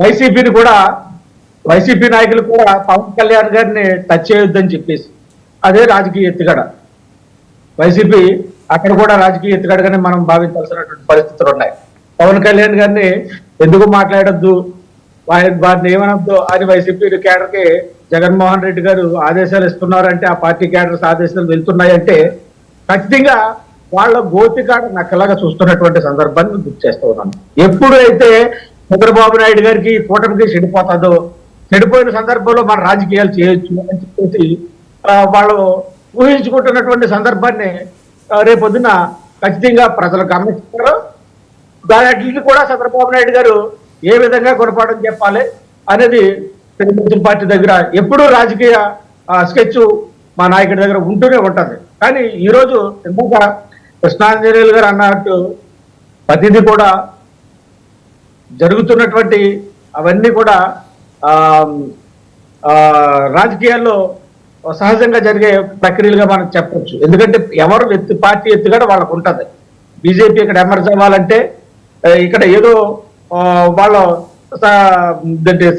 వైసీపీని కూడా వైసీపీ నాయకులు కూడా పవన్ కళ్యాణ్ గారిని టచ్ చేయొద్దని చెప్పేసి అదే రాజకీయ ఎత్తుగడ. వైసీపీ అక్కడ కూడా రాజకీయ ఎత్తుగడగానే మనం భావించాల్సినటువంటి పరిస్థితులు ఉన్నాయి. పవన్ కళ్యాణ్ గారిని ఎందుకు మాట్లాడొద్దు, వారిని ఏమనొద్దు అని వైసీపీ కేడర్కి జగన్మోహన్ రెడ్డి గారు ఆదేశాలు ఇస్తున్నారంటే, ఆ పార్టీ కేడర్స్ ఆదేశాలు వెళ్తున్నాయంటే ఖచ్చితంగా వాళ్ళ గోతికాడ నక్కలాగా చూస్తున్నటువంటి సందర్భాన్ని గుర్తు చేస్తూ ఉన్నాను. ఎప్పుడైతే చంద్రబాబు నాయుడు గారికి కూటమికి చెడిపోతుందో, చెడిపోయిన సందర్భంలో మన రాజకీయాలు చేయొచ్చు అని చెప్పేసి వాళ్ళు ఊహించుకుంటున్నటువంటి సందర్భాన్ని రేపొద్దున ఖచ్చితంగా ప్రజలు గమనిస్తారు. దానికి కూడా చంద్రబాబు నాయుడు గారు ఏ విధంగా గుణపాఠం చెప్పాలి అనేది తెలుగుదేశం పార్టీ దగ్గర ఎప్పుడూ రాజకీయ స్కెచ్ మా నాయకుడి దగ్గర ఉంటూనే ఉంటుంది. కానీ ఈరోజు ఇందాక కృష్ణాంజనేయులు గారు అన్నట్టు ప్రతిదీ కూడా జరుగుతున్నటువంటి అవన్నీ కూడా రాజకీయాల్లో సహజంగా జరిగే ప్రక్రియలుగా మనం చెప్పొచ్చు. ఎందుకంటే ఎవరు పార్టీ ఎత్తుగడ వాళ్ళకు ఉంటుంది. బీజేపీ ఇక్కడ ఎమర్జ్ అవ్వాలంటే ఇక్కడ ఏదో వాళ్ళ